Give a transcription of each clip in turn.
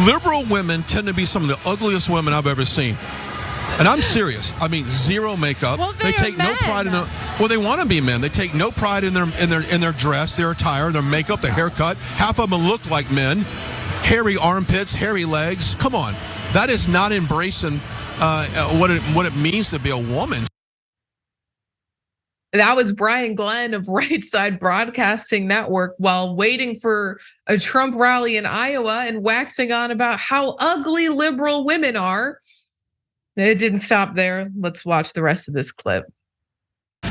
Liberal women tend to be some of the ugliest women I've ever seen. And I'm serious. I mean, zero makeup. Well, they take no pride in their. Well, they want to be men. They take no pride in their dress, their attire, their makeup, their haircut. Half of them look like men. Hairy armpits, hairy legs. Come on, that is not embracing what it means to be a woman. That was Brian Glenn of Right Side Broadcasting Network while waiting for a Trump rally in Iowa and waxing on about how ugly liberal women are. It didn't stop there. Let's watch the rest of this clip.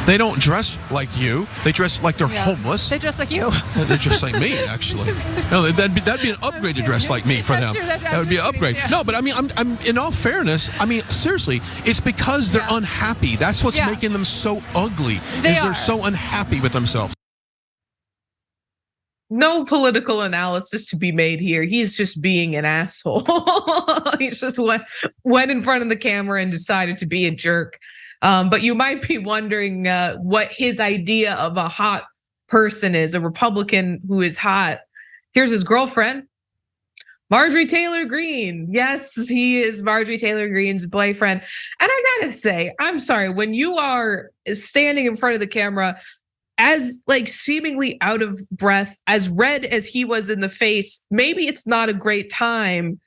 They don't dress like you. They dress like they're homeless. They dress like you. They dress like me, actually. No, that'd be an upgrade to dress like me for them. That would be an upgrade. Yeah. No, but I mean, I'm in all fairness. I mean, seriously, it's because they're unhappy. That's what's making them so ugly. They're so unhappy with themselves. No political analysis to be made here. He's just being an asshole. He just went in front of the camera and decided to be a jerk. But you might be wondering what his idea of a hot person is, a Republican who is hot. Here's his girlfriend, Marjorie Taylor Greene. Yes, he is Marjorie Taylor Greene's boyfriend. And I gotta say, I'm sorry, when you are standing in front of the camera as like seemingly out of breath, as red as he was in the face, maybe it's not a great time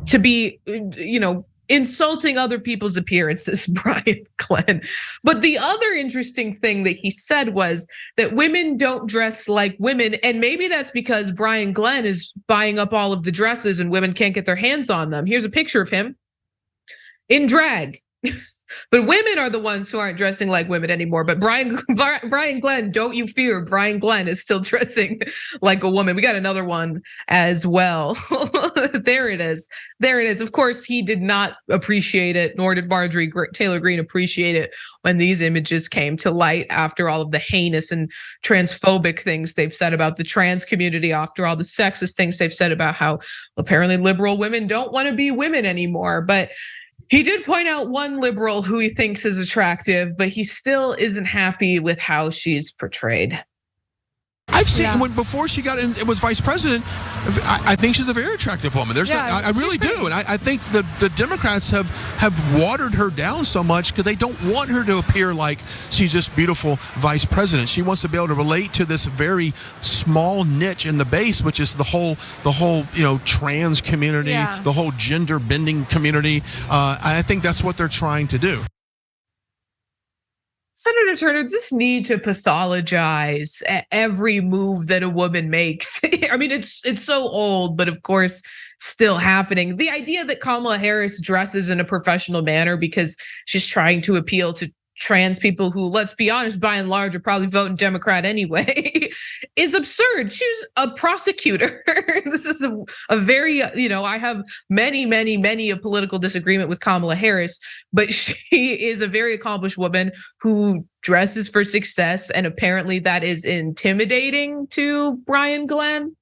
to be, insulting other people's appearances, Brian Glenn. But the other interesting thing that he said was that women don't dress like women. And maybe that's because Brian Glenn is buying up all of the dresses and women can't get their hands on them. Here's a picture of him in drag. But women are the ones who aren't dressing like women anymore. But Brian Glenn, don't you fear, Brian Glenn is still dressing like a woman. We got another one as well. There it is. There it is. Of course, he did not appreciate it, nor did Marjorie Taylor Greene appreciate it when these images came to light after all of the heinous and transphobic things they've said about the trans community, after all the sexist things they've said about how apparently liberal women don't want to be women anymore. But he did point out one liberal who he thinks is attractive, but he still isn't happy with how she's portrayed. I've seen when before she got in, it was vice president. I think she's a very attractive woman. I really do, and I think the Democrats have watered her down so much because they don't want her to appear like she's this beautiful vice president. She wants to be able to relate to this very small niche in the base, which is the whole trans community, the whole gender bending community. I think that's what they're trying to do. Senator Turner, this need to pathologize every move that a woman makes. I mean, it's so old, but of course, still happening. The idea that Kamala Harris dresses in a professional manner because she's trying to appeal to trans people who, let's be honest, by and large are probably voting Democrat anyway, is absurd. She's a prosecutor. This is a very, I have many a political disagreement with Kamala Harris, but she is a very accomplished woman who dresses for success, and apparently that is intimidating to Brian Glenn.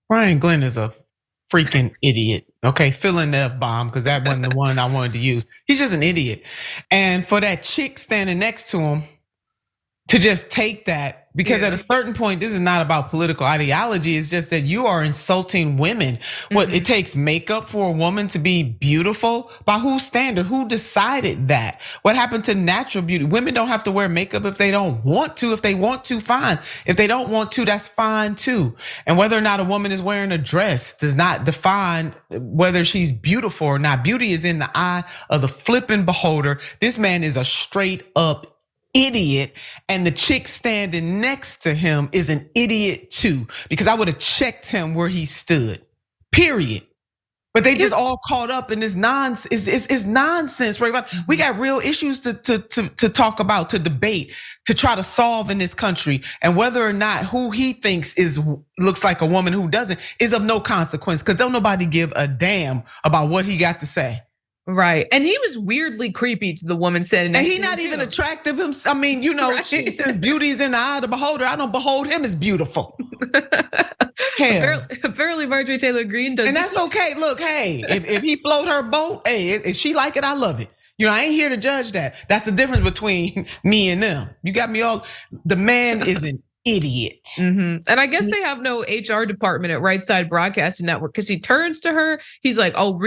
Brian Glenn is a freaking idiot. Okay, fill in the F-bomb because that wasn't the one I wanted to use. He's just an idiot. And for that chick standing next to him to just take that, because at a certain point, this is not about political ideology. It's just that you are insulting women. What, it takes makeup for a woman to be beautiful? By whose standard? Who decided that? What happened to natural beauty? Women don't have to wear makeup if they don't want to. If they want to, fine. If they don't want to, that's fine too. And whether or not a woman is wearing a dress does not define whether she's beautiful or not. Beauty is in the eye of the flipping beholder. This man is a straight up idiot, and the chick standing next to him is an idiot too, because I would have checked him where he stood, period. But they just all caught up in this nonsense. It's nonsense, right? We got real issues to talk about, to debate, to try to solve in this country. And whether or not who he thinks looks like a woman who doesn't is of no consequence, because don't nobody give a damn about what he got to say. Right, and he was weirdly creepy to the woman standing next to him. And he's not even attractive. I mean, she says beauty is in the eye of the beholder. I don't behold him as beautiful. Apparently Marjorie Taylor Greene does. And that's okay. Look, hey, if he float her boat, hey, if she like it, I love it. I ain't here to judge that. That's the difference between me and them. You got me all. The man is an idiot. And I guess they have no HR department at Right Side Broadcasting Network, because he turns to her, he's like, "Oh,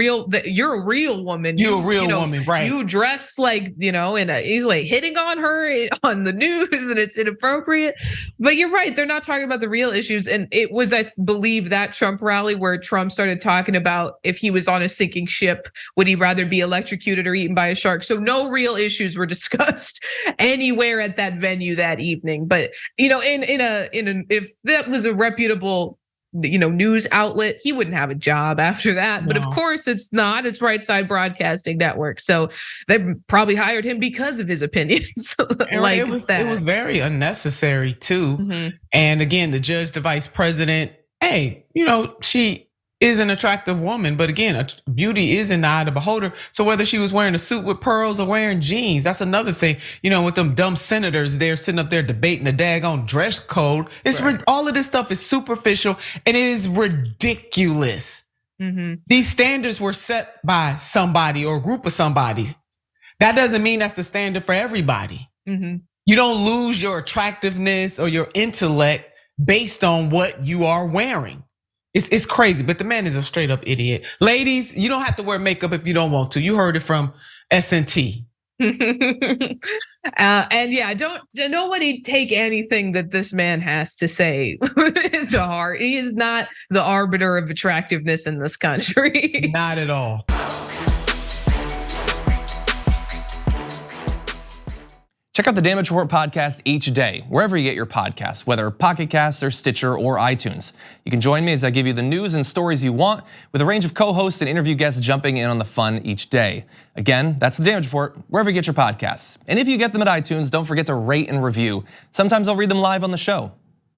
you're a real woman. You're a real woman, right? You dress like, and he's like hitting on her on the news, and it's inappropriate." But you're right, they're not talking about the real issues. And it was, I believe, that Trump rally where Trump started talking about if he was on a sinking ship, would he rather be electrocuted or eaten by a shark? So no real issues were discussed anywhere at that venue that evening. But if that was a reputable, news outlet, he wouldn't have a job after that. No. But of course it's not. It's Right Side Broadcasting Network. So they probably hired him because of his opinions. It was very unnecessary too. And again, the judge, the vice president, hey, she is an attractive woman, but again, beauty is in the eye of the beholder. So whether she was wearing a suit with pearls or wearing jeans, that's another thing. With them dumb senators, they're sitting up there debating the daggone dress code. It's right. All of this stuff is superficial and it is ridiculous. These standards were set by somebody or a group of somebody. That doesn't mean that's the standard for everybody. You don't lose your attractiveness or your intellect based on what you are wearing. It's crazy, but the man is a straight up idiot. Ladies, you don't have to wear makeup if you don't want to. You heard it from SNT. And yeah, nobody take anything that this man has to say to heart. He is not the arbiter of attractiveness in this country. Not at all. Check out the Damage Report podcast each day, wherever you get your podcasts, whether Pocket Casts or Stitcher or iTunes. You can join me as I give you the news and stories you want, with a range of co-hosts and interview guests jumping in on the fun each day. Again, that's the Damage Report, wherever you get your podcasts. And if you get them at iTunes, don't forget to rate and review. Sometimes I'll read them live on the show.